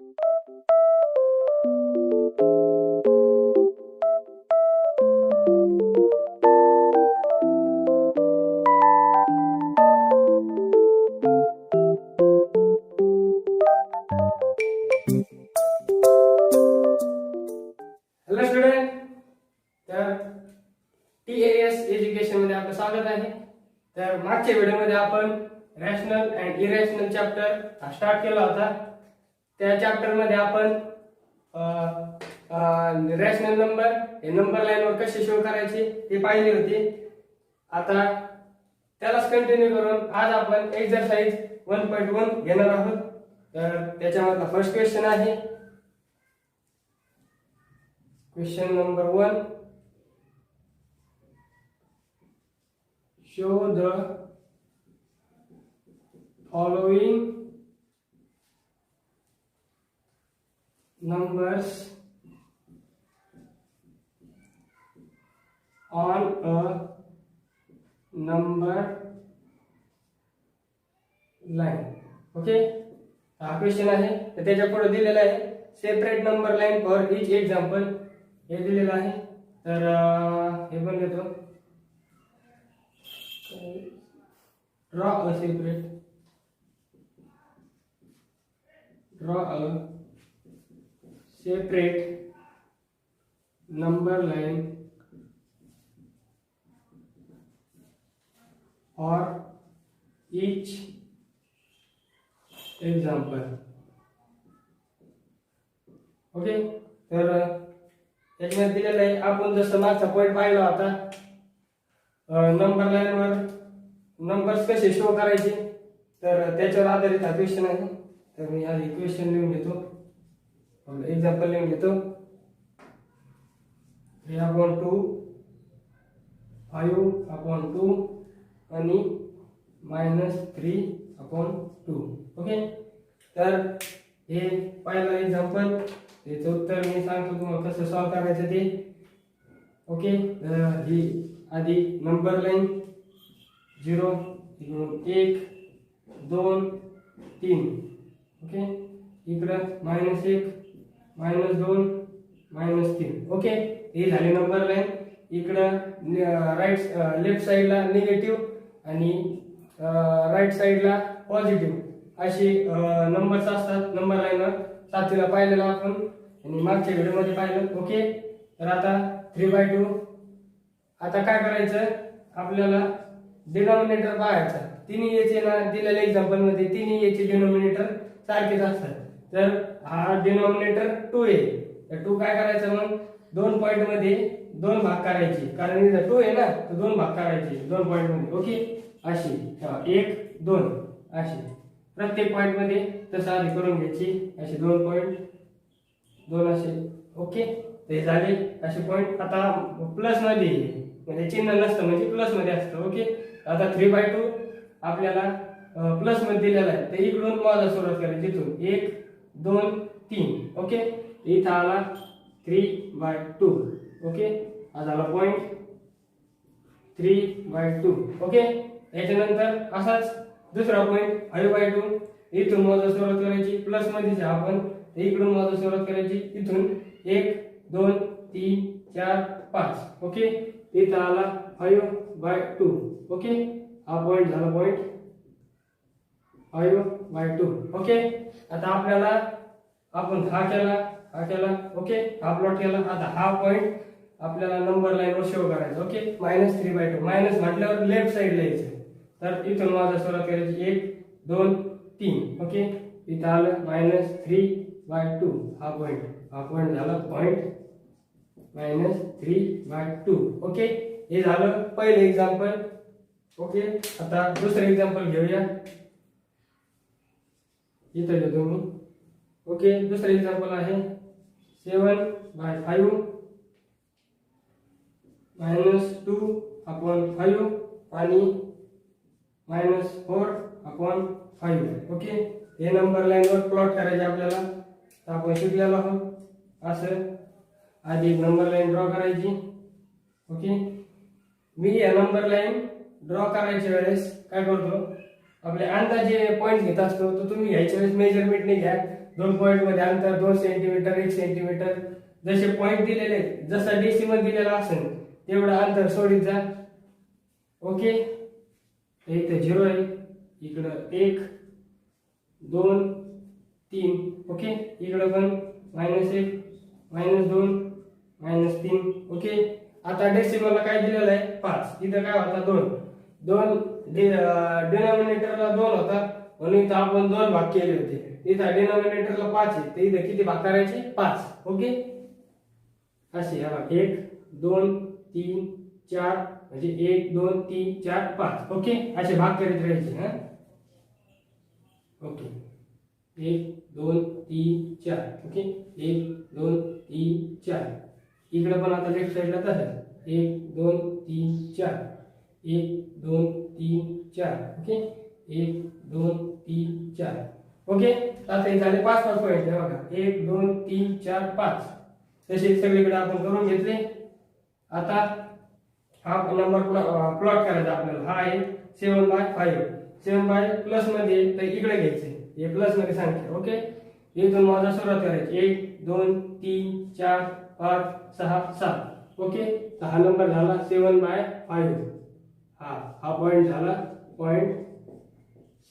Hello student, तर TAS education मध्ये आपलं स्वागत आहे. तर मागच्या व्हिडिओमध्ये आपण rational and irrational chapter start केला होता. त्या चॅप्टर मध्ये आपण रॅशनल नंबर हे नंबर लाईनवर कसे शो करायचे ते पाहिले होते. आता त्यालाच कंटिन्यू करून आज आपण एक्सरसाइज 1.1 घेणार आहोत. तर त्याच्यामधला फर्स्ट क्वेश्चन आहे question number 1. Show the following numbers on a number line. Okay, हा क्वेश्चन आहे. तर त्याच्या पुढे दिलेला आहे separate number line for each example हे दिलेलं आहे. तर हे पण देतो draw a separate number line for each example. Okay, तर याच्यामध्ये दिलेलं आहे आपण जसं मागचा पॉईंट पाहिला होता नंबर लाईनवर नंबर्स कसे शो करायचे, तर त्याच्यावर आधारित हा क्वेश्चन आहे. तर मी आधी क्वेश्चन लिहून घेतो, एक्झाम्पल लिहून घेतो. 3/2 5/2 आणि -3/2. ओके, तर हे पहिलं एक्झाम्पल, त्याचं उत्तर मी सांगतो तुम्हाला कसं सॉल्व करायचं ते. ओके, ही आधी नंबर लाईन 0 1 2 3. ओके, इकडं -1 -2 -3. ओके, ही झाली नंबर लाईन. इकडं लेफ्ट साईडला निगेटिव्ह आणि राईट साईडला पॉझिटिव्ह अशी नंबर्स असतात नंबर लाईनवर. सातवीला पाहिलेलं आपण आणि मागच्या व्हिडिओमध्ये पाहिलं. ओके, तर आता 3/2. आता काय करायचं, आपल्याला डिनॉमिनेटर पाहायचा. तिन्ही याचे ना दिलेल्या एक्झाम्पल मध्ये तिन्ही याचे डिनॉमिनेटर सारखेच असतात. तर हा डिनॉमिनेटर 2 आहे. तर 2 काय करायचं, मग 2 पॉइंट मध्ये 2 भाग करायचे, कारण इथं 2 आहे ना, तर 2 भाग करायचे 2 पॉइंट मध्ये. ओके, अशी 1 2 अशी प्रत्येक पॉइंट मध्ये तसं आधी करून घ्यायची. असे 2 पॉइंट 2 असे. ओके, ते झाले असे पॉइंट. आता प्लस मध्ये म्हणजे चिन्ह नसतं, म्हणजे प्लस मध्ये असतं. ओके, आता 3/2 आपल्याला प्लस मध्ये दिलेला आहे, तर इकडून मोजायला सुरुवात करायची. इथून 1 2 3. ओके, इथं आला 3/2. ओके, हा झाला पॉइंट 3/2. ओके, याच्यानंतर असाच दुसरा पॉइंट 5/2. इथून मोजायला सुरुवात करायची. प्लस मध्ये आपण इकडून मोजायला सुरुवात करायची. इथून 1 2 3 4 5. ओके, इथं आला 5/2. ओके, हा पॉइंट झाला पॉइंट 5/2. ओके, आता आपल्याला आपण हा केला. ओके, हा प्लॉट केला. आता हा पॉइंट आपल्याला नंबर लाईनवर शो करायचा. ओके, -3/2. मायनस म्हटल्यावर लेफ्ट साईडला यायचं. तर इथून मोजायला सुरुवात करायची. 1 2 3. ओके, इथं आलं -3/2. हा पॉइंट झाला पॉइंट -3/2. ओके, हे झालं पहिलं एक्झाम्पल. ओके, आता दुसरं एक्झाम्पल घेऊया. इथं घेतो मी. ओके, दुसरं एक्झाम्पल आहे 7/5 -2/5 आणि -4/5. ओके, हे नंबर लाईनवर प्लॉट करायचे आपल्याला. तर आपण शिकलेलो आहोत असं आधी नंबर लाईन ड्रॉ करायची. ओके, मी या नंबर लाईन ड्रॉ करायच्या वेळेस काय करतो, आपले अंदाजे पॉइंट घेत असतो. तर तुम्ही घ्यायच्या वेळेस मेजरमेंटने घ्या. दोन पॉईंट मध्ये अंतर 2 सेंटीमीटर 1 सेंटीमीटर जसे पॉईंट दिलेले आहेत, जसा डेसिमल दिलेला असेल तेवढं अंतर सोडित जा. ओके, इथे 0 आहे, इकडं 1 2 3. ओके, इकडं पण -1 -2 -3. ओके, आता डेसिमलला काय दिलेलं आहे 5, इथं काय होता 2 डिनॉमिनेटरला 2 होता म्हणून इथं आपण 2 भाग केले होते. इथं डिनॉमिनेटरला 5 आहे तर इथं किती भाग करायचे 5. ओके, असे 1 2 3 4 म्हणजे 1 2 3 4 5. ओके, असे भाग करीत राहायचे. हा, ओके, 1 2 3 4. ओके, 1 2 3 4. इकडे पण आता लेफ्ट साइडला तसंच 1 2 3 4 1 2 3 4. ओके, 1 2 3 4. ओके, आता हे झाले 5 पॉईंट. हे बघा 1 2 3 4 5 तसे सगळीकडे आपण करून घेतले. आता हा नंबर प्लॉट करायचा आपल्याला. हा आहे 7/5. 7 प्लस मध्ये तर इकडे घ्यायचे, हे प्लस मध्ये संख्या. ओके, इथून माझा सुरुवात करायची 1 2 3 4 5 6 7. ओके, तर हा नंबर झाला 7/5. हा पॉइंट झाला पॉइंट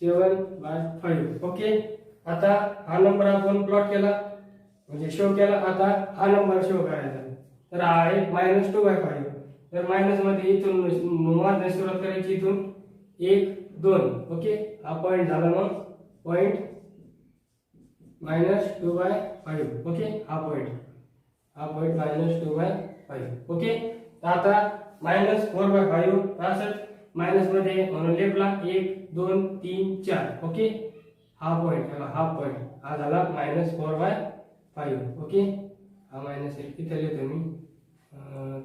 7/5. ओके, आता हा नंबर आपण प्लॉट केला म्हणजे शो केला. आता हा नंबर शो करायचा तर हा आहे -2/5. तर मायनस मध्ये इथून मोजण्यास सुरुवात करायची, इथून 1 2. ओके, हा पॉइंट झाला मग पॉइंट -2/5. ओके, हा पॉइंट -2/5. ओके, आता -4/5 असं मायनस मध्ये म्हणून लेफ्टला 1 2 3 4. ओके, हा पॉइंट हा झाला -4/5. ओके, हा मायनस इथे लिहितो मी,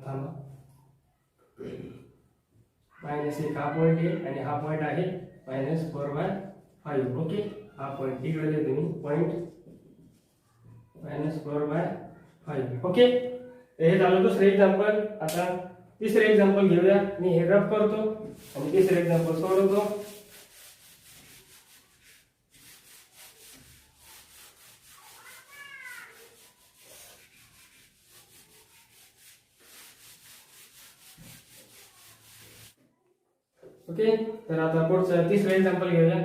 थांबा. -1 हा पॉइंट आहे आणि हा पॉइंट आहे -4/5. ओके, हा पॉइंट इकडे लिहितो मी पॉइंट -4/5. ओके, हे झालं दुसरं एक्झाम्पल. आता तिसरं एक्झाम्पल घेऊया. मी हे रफ करतो आणि तिसरं एक्झाम्पल सोडवतो. ओके, तर आता पुढचं तिसरं एक्झाम्पल घेऊया.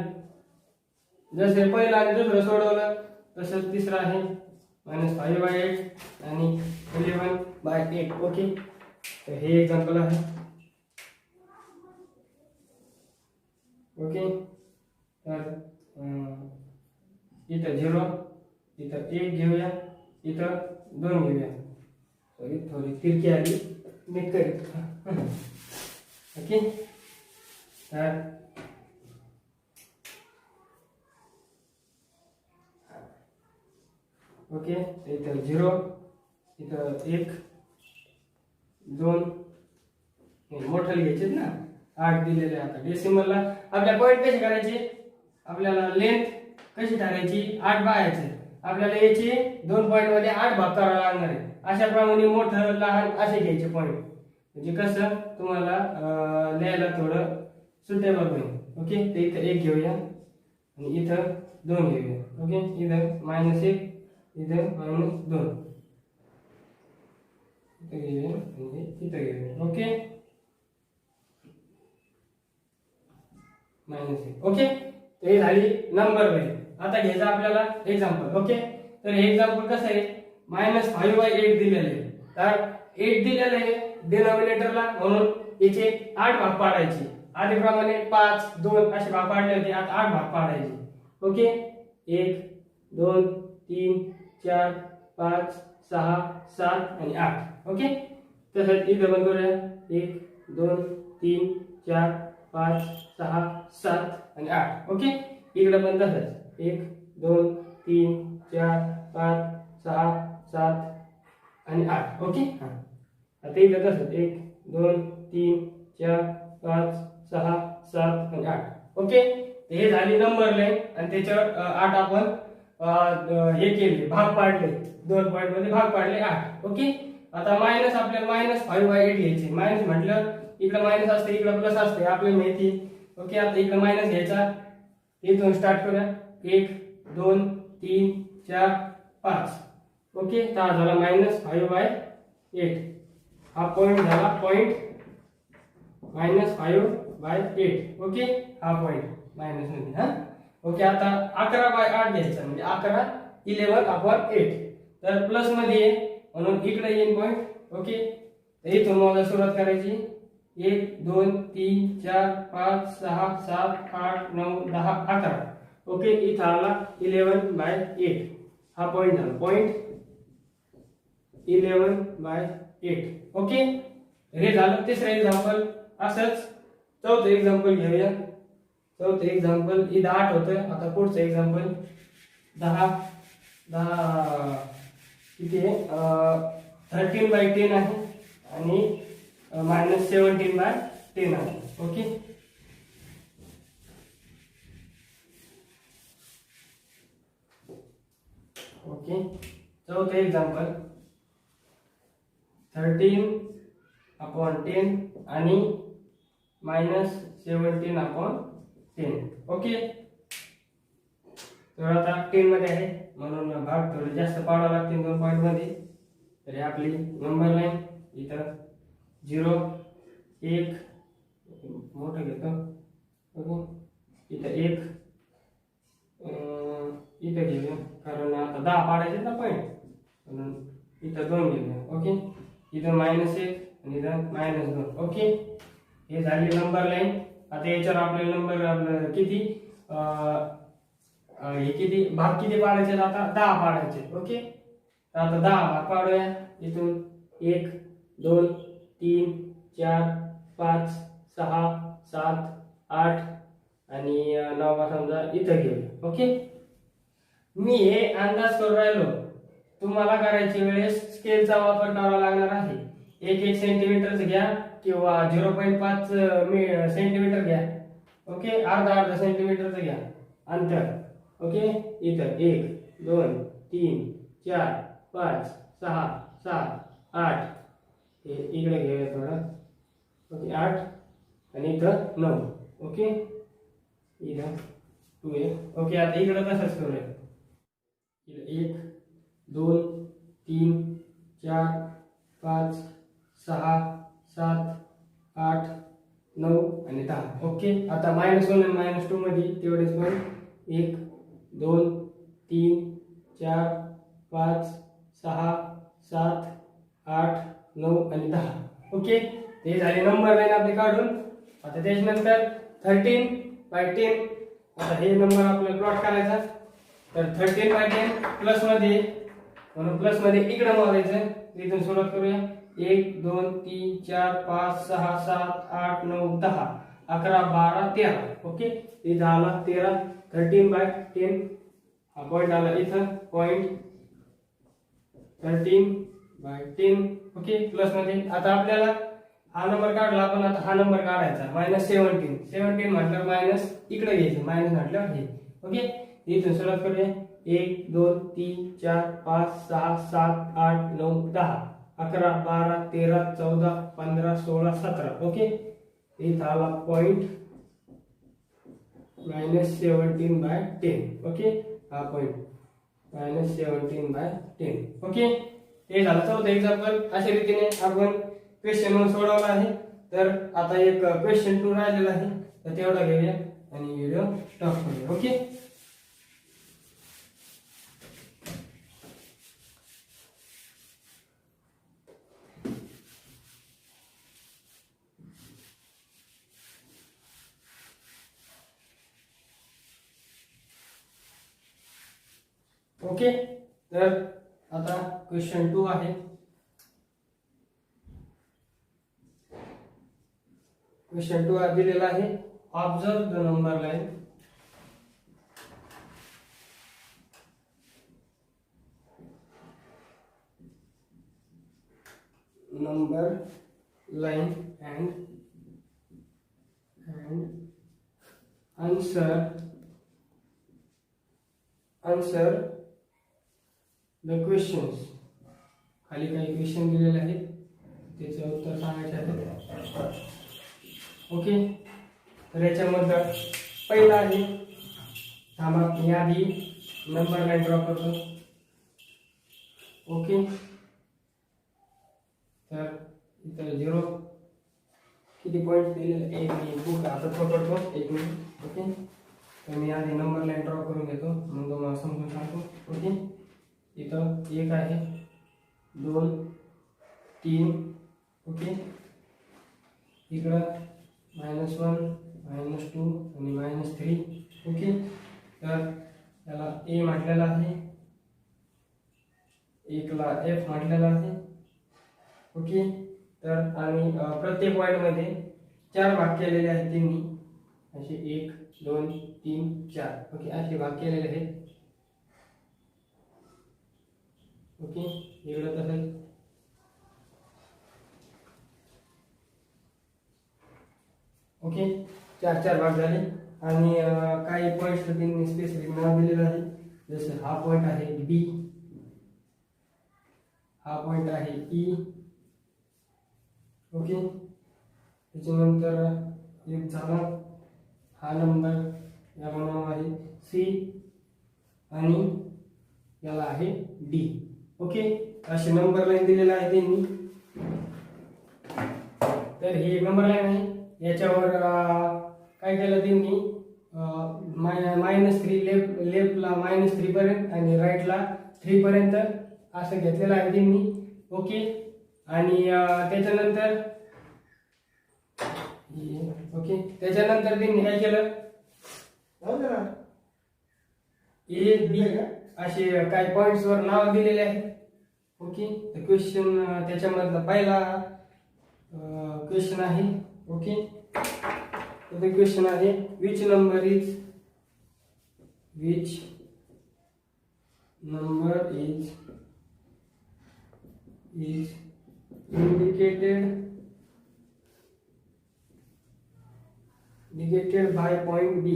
जसे पहिलं आणि दुसरं सोडवलं तसंच तिसरं आहे -5/8 आणि 11/8. ओके, तर हे एक्झाम्पल आहे. ओके, तर इथं 0, इथं 1 घेऊया, इथं 2 घेऊया. सॉरी, थोडी तिरकी आली, नीट करीत. ओके, तर ओके, इथं 0, इथं 1 2. मोठं घ्यायचे ना, 8 दिलेले. आता डेसिमलला आपल्या पॉईंट कशी करायची, आपल्याला लेंथ कशी ठरायची, 8 पाहायचे. आपल्याला याची 2 पॉईंट मध्ये 8 भाग करावा लागणार आहे. अशा प्रमाणे मोठं लहान असे घ्यायचे पॉईंट, म्हणजे कसं तुम्हाला लिहायला थोडं सुटेबल होईल. ओके, तर इथं 1 घेऊया आणि इथं 2 घेऊया. ओके, इथं -1 इथं -2 इथं घेऊया आणि इथं घेऊया. ओके, -1. ओके, तर हे झाली नंबर बेरीज. आता घ्यायचं आपल्याला एक्झाम्पल. ओके, तर हे एक्झाम्पल कसं आहे, -5/8 दिलेलं आहे. तर 8 दिलेलं आहे डिनॉमिनेटरला म्हणून याचे 8 भाग पाडायचे. आधीप्रमाणे 5 2 असे भाग पाडले होते, आता 8 भाग पाडायचे. ओके, 1 2 3 4 5 6 7 आणि 8. ओके, तसंच इथं पण करूया 1 2 3 4 5 6 7 आणि 8. ओके, इकडे पण तसंच 1 2 3 4 5 6 7 आणि 8. ओके, आता इथं तसंच 1 2 3 4 5 6 7 आणि 8. ओके, हे झाली नंबर लाईन आणि त्याच्यावर 8 आपण हे केले, भाग पाडले, 2 पॉईंट मध्ये भाग पाडले 8. ओके, आता मायनस आपल्याला -5/8 घ्यायचे. मायनस म्हटलं इकडे मायनस असते, इकडे प्लस असते, आपल्याला माहिती. ओके, आता इकडे मायनस घ्यायचा, इथून स्टार्ट करूया. 1 2 3 4 5. ओके, तर हा झाला -5/8. हा पॉइंट झाला पॉइंट -5/8. ओके, हा पॉइंट मायनस मध्ये. हा ओके, आता 11/8 घ्यायचा म्हणजे 11/8. तर प्लस मध्ये आहे म्हणून इकडे येईल पॉइंट. ओके, तर इथून मला सुरुवात करायची. 1 2 3 4 5 6 7 8 9 10 11. ओके, इथं आला 11/8. हा पॉइंट झाला पॉइंट 11/8. ओके, हे झालं तिसरं एक्झाम्पल. असंच चौथं एक्झाम्पल घेऊया. चौथं एक्झाम्पल इथं 8 होतं. आता पुढचं एक्झाम्पल 10 किती आहे 13/10 आहे आणि -17/10 आहे. ओके, ओके, चौथं एक्झाम्पल 13/10 आणि -17/10. ओके, तर आता 10 मध्ये आहे म्हणून भाग थोडे जास्त पाडावं लागतील 2 पॉईंट मध्ये. तर ही आपली नंबर लाईन इथं 0 1 मोठं घेतो. ओके, इथं 1 इथं घेऊया कारण आता 10 पाडायचे ना पॉईंट म्हणून इथं 2 घेऊया. ओके, इथं -1 आणि इथं -2. ओके, हे झाली नंबर लाईन. आता याच्यावर आपल्याला नंबर आपलं किती हे किती भाग किती पाडायचे आता 10 पाडायचे. ओके, तर आता 10 भाग पाडूया. इथून 1 2 3 4 5 6 7 8 आणि 9 समजा इथं घेऊया. ओके, मी हे अंदाज करून राहिलो. तुम्हाला करायची वेळेस स्केलचा वापर करावा लागणार आहे. 1 सेंटीमीटरच घ्या किंवा 0.5 सेंटीमीटर घ्या. ओके, अर्धा सेंटीमीटरचं घ्या अंतर. ओके, इथं 1 2 3 4 5 6 7 8 हे इकडे घेऊया थोडं. ओके, 8 आणि इथं 9. ओके, इथं 2 आहे. ओके, आता इकडे तसंच करूया. 1 2 3 4 5 6 7 8 9 आणि 10. ओके, आता -1 आणि -2 मध्ये तेवढेच पण 1 2 3 4 5 6 7 8 9 आणि 10. ओके, ते झाले नंबर लाईन आपले काढून. आता त्याच्यानंतर 13/10. आता हे नंबर आपल्याला प्लॉट करायचा. तर 13/10 प्लस मध्ये म्हणून प्लस मध्ये इकडे मारायचं. इथून सुरुवात करूया. 1 2 3 4 5 6 7 8 9 10 11 12 13. ओके, इथं आला 13. 13/10 हा पॉइंट आला इथं पॉइंट 13/10. ओके, प्लस मध्ये आता आपल्याला हा नंबर काढला आपण. आता हा नंबर काढायचा -17. 17 म्हटल्यावर मायनस इकडे घ्यायचं. मायनस म्हटल्यावर हे. ओके, इथून सुरुवात करूया. 1 2 3 4 5 6 7 8 9 10 11 12 13 14 15 16 17. ओके, इथं आला पॉइंट -17/10. ओके, हा पॉइंट -17/10. ओके, हे झालं चौथं एक्झाम्पल. अशा रीतीने आपण क्वेश्चन 1 सोडवला आहे. तर आता एक क्वेश्चन 2 राहिलेला आहे. तर तेवढा घेऊया आणि व्हिडिओ स्टॉप करूया. ओके, ओके, तर आता क्वेश्चन 2 आहे. क्वेश्चन 2 दिलेला आहे. Observe the number line. Number line and answer the questions. खाली काही क्वेश्चन दिलेले आहेत, त्याचे उत्तर सांगायचे आहे. ओके, तर याच्यामध्ये पहिला आहे. थांबा, मी आधी नंबर लाईन ड्रॉ करतो. ओके, तर इथं 0 किती पॉईंट दिलेले एक मी बुक आता पकडतो एक मिनिट. ओके, तर मी आधी नंबर लाईन ड्रॉ करून घेतो मग तुम्हाला समजून सांगतो. ओके, इथं 1 आहे, 2 3. ओके, इकडं -1 -2 आणि -3. ओके, तर त्याला ए म्हटलेला आहे, एकला एफ म्हटलेला आहे. ओके, तर आणि प्रत्येक पॉइंट मध्ये 4 भाग केलेले आहेत त्यांनी असे 1 2 3 4. ओके, असे भाग केलेले आहेत. ओके, इकडं तसंच. ओके, 4 भाग झाले आणि काही पॉईंट्स त्यांनी स्पेसिफिक नाव दिलेलं आहे. जसं हा पॉईंट आहे बी, हा पॉईंट आहे ई. ओके, त्याच्यानंतर एक झाला हा नंबर, याला नाव आहे सी आणि याला आहे डी. ओके, असे नंबर लाईन दिलेला आहे त्यांनी. तर ही नंबर लाईन आहे, याच्यावर काय केलं त्यांनी -3 लेफ्टला -3 पर्यंत आणि राईटला 3 पर्यंत असं घेतलेलं आहे त्यांनी. ओके, आणि त्याच्यानंतर त्याच्यानंतर त्यांनी काय केलं ए बी असे काही पॉइंट्स वर नाव दिलेले आहेत. ओके, तर क्वेश्चन त्याच्यामधला पहिला क्वेश्चन आहे. ओके, तर क्वेश्चन आहे which number is indicated by point B.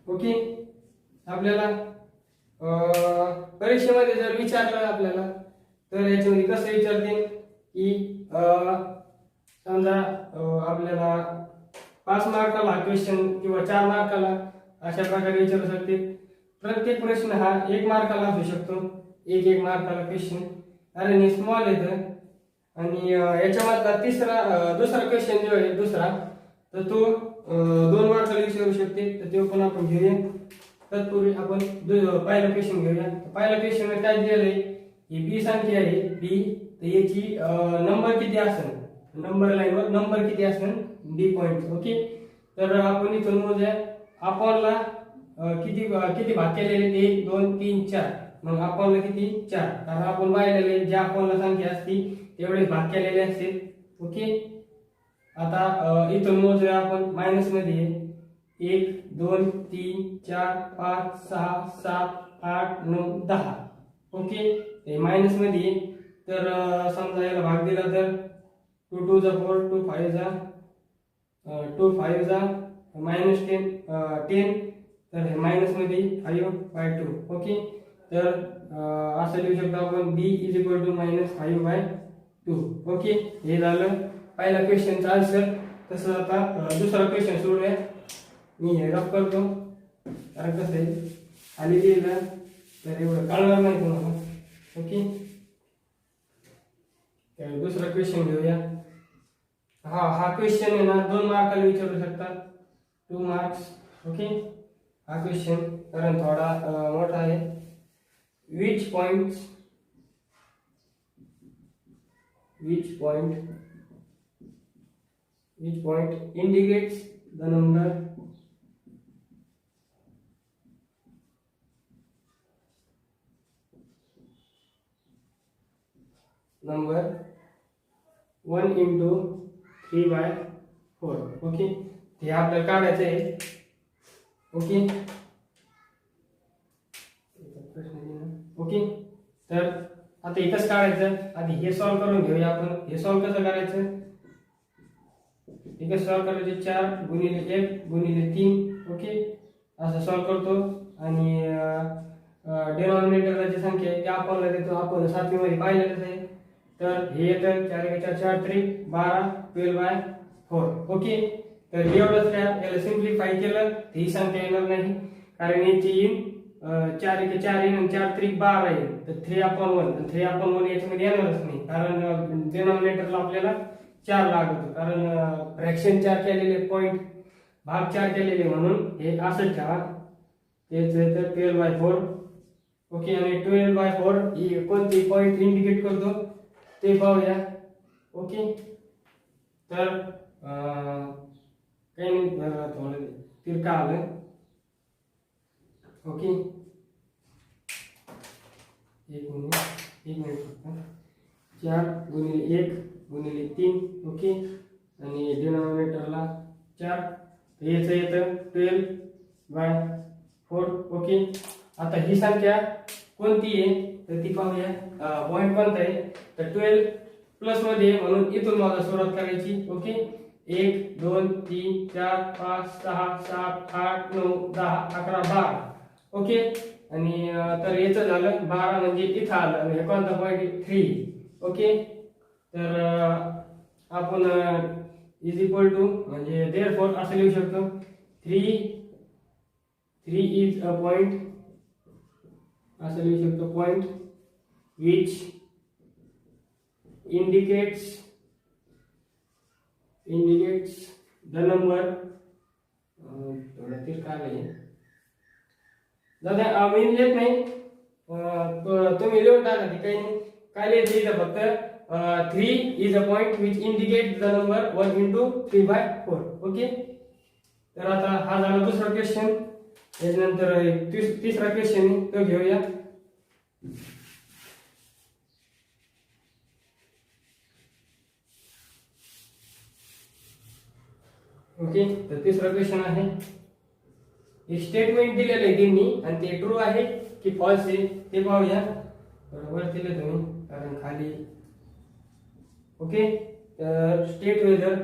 Okay, आपल्याला परीक्षेमध्ये जर विचारलं आपल्याला तर याच्यामध्ये कसं विचारते की समजा आपल्याला 5 मार्काला क्वेश्चन किंवा 4 मार्काला अशा प्रकारे विचारू शकते. प्रत्येक प्रश्न हा 1 मार्काला असू शकतो, 1 मार्काला क्वेश्चन, कारण हे स्मॉल येतं. आणि याच्यामधला दुसरा क्वेश्चन जो आहे दुसरा, तर तो 2 मार्काला विचारू शकते. तर तो पण आपण घेऊया. तत्पूर्वी आपण पहिला क्वेश्चन घेऊया. पहिला क्वेश्चन मध्ये काय दिलेलं आहे, ही बी संख्या आहे बी, तर याची नंबर किती असेल, नंबर लाईनवर नंबर किती असेल डी पॉइंट. ओके, तर आपण इथून मोजूया आपणला किती भाग केलेले 1 2 3 4. मग आपणला किती 4, कारण आपण पाहिलेले ज्या आपणला संख्या असती तेवढे भाग केलेले असतील. ओके, आता इथून मोजूया आपण मायनस मध्ये 1 2 3 4 5 6 7 8 9 10. ओके, ते मायनस मध्ये, तर समजा याला भाग दिला तर 2 2 जा 4 2 5 जा 2 5 जा -10, तर हे मायनस मध्ये 5/2. ओके, तर असं लिहू शकतो आपण b = -5/2. ओके, हे झालं पहिला क्वेश्चनचा आन्सर. तसं आता दुसरा क्वेश्चन सोडूया. मी हे रफ करतो, कारण कसं आहे खाली लिहिलं तर एवढं कळणार नाही तुम्हाला. ओके, तर दुसरा क्वेश्चन घेऊया. हा क्वेश्चन आहे ना 2 मार्काला विचारू शकतात, 2 मार्क्स. ओके, हा क्वेश्चन कारण थोडा मोठा आहे. which point indicates the number 1 into 3/4. Okay, हे आपल्याला काढायचं आहे. ओके, ओके, तर आता हे कसं काढायचं, आधी हे सॉल्व करून घेऊया आपण. हे सॉल्व कसं करायचं, हे कसं सॉल्व करायचं 4 × 1 × 3. ओके, असं सॉल्व करतो आणि डिनॉमिनेटरला जी संख्या आहे ती आपल्याला देतो. आपण 7वी मध्ये पाहिलेलंच आहे. तर हे येतं 4 × 4 4 3 12 12/4. ओके, तर एवढंच काय, याला सिम्प्लिफाय केलं ही संख्या येणार नाही, कारण याची इन 4 1 4 येईल आणि 4 3 12 येईल, तर 3/1 आणि 3/1 याच्यामध्ये येणारच नाही, कारण डिनॉमिनेटरला आपल्याला 4 लागतो, कारण फ्रॅक्शन 4 केलेले, पॉईंट भाग 4 केलेले, म्हणून हे असंच ठेवा. तेच तर 12/4. ओके, आणि 12/4 ही कोणती पॉईंट इंडिकेट करतो ते पाहूया. ओके, तर काही नाही, थोडं तिरका आलं. ओके, एक मिनिट फक्त. 4 गुणिले 1 गुणिले 3. ओके, आणि डिनॉमिनेटरला 4, याचं येतं 12/4. ओके, आता ही संख्या कोणती आहे तर ती पाहूया. पॉईंट कोणता आहे तर 12 प्लस मध्ये, म्हणून इथून मला सुरुवात करायची. ओके, 1 2 3 4 5 6 7 8 9 10 11 12. ओके, आणि तर याचं झालं 12, म्हणजे इथं आलं. हे कोणता पॉईंट आहे 3. ओके, तर आपण इज इक्वल टू म्हणजे देअरफॉर असं लिहू शकतो. 3 इज अ पॉईंट, असं लिहू शकतो, point which indicates the number. थोडं तिरका आहे, दादा मी लिहित नाही, तुम्ही लिहून टाका, ती काही नाही. काय लिहायचं इथं फक्त 3 is a point which indicate the number 1 into 3/4. Okay, तर आता हा झाला दुसरा क्वेश्चन. याच्यानंतर तिसरा क्वेश्चन तो घेऊया. ओके, तर तिसरा क्वेश्चन आहे. स्टेटमेंट दिलेलं आहे त्यांनी, आणि ते ट्रू आहे की फॉल्स आहे ते पाहूया. बरोबर दिले तुम्ही, कारण खाली. ओके, तर state whether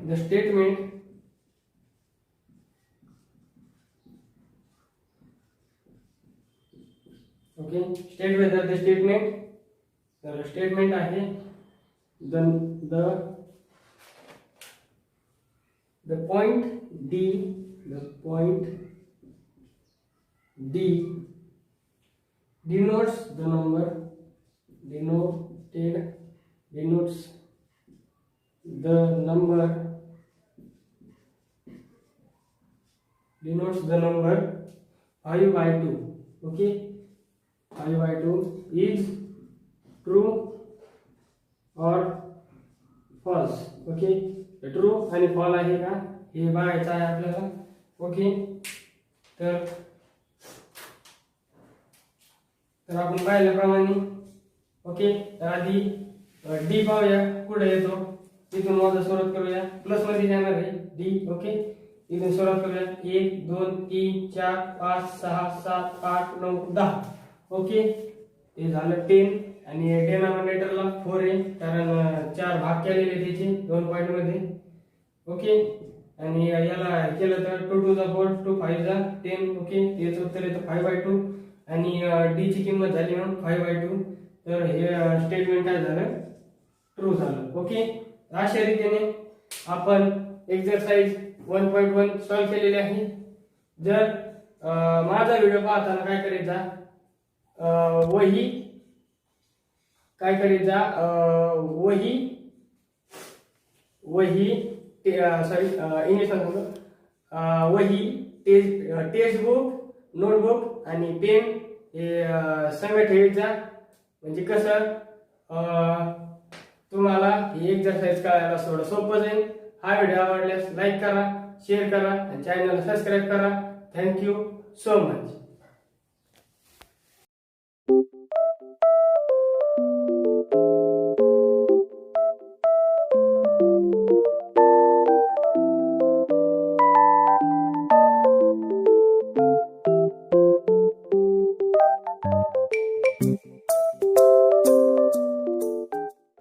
the statement okay, state whether the statement, तर स्टेटमेंट आहे the point D denotes the number denotes the number 5/2. okay, 5/2 is true or false. Okay, true आणि फॉल आहे का हे बघायचं आहे आपल्याला. ओके, तर आपण पाहिल्याप्रमाणे. ओके, तर आधी डी पाहूया कुठे येतो, तिथून माझा सुरुवात करूया. प्लस मध्ये जाणार आहे डी. ओके, इथून सुरुवात करूया. 1 2 3 4 5 6 7 8 9 10. ओके, ते झालं 10, आणि डिनॉमिनेटरला 4 आहे, कारण 4 भाग केलेले त्याचे 2 पॉईंट मध्ये. ओके, आणि याला केलं तर 2 to the 4 2 5 जा 10. ओके, याचं उत्तर येतं 5/2, आणि डी ची किंमत झाली म्हणून 5/2. तर हे स्टेटमेंट काय झालं, ट्रू झालं. ओके, अशा रीतीने आपण एक्सरसाइज 1.1 सॉल्व्ह केलेले आहे. जर माझा व्हिडिओ पाहताना काय करायचा, इंग्लिश वही, टेक्स्ट बुक, नोटबुक आणि पेन हे सगळं ठेवायचा. म्हणजे कसं तुम्हाला ही एक्सरसाइज करायला थोडं सोपं जाईल. हा व्हिडिओ आवडल्यास लाईक करा, शेअर करा आणि चॅनलला सबस्क्राईब करा. Thank you so much.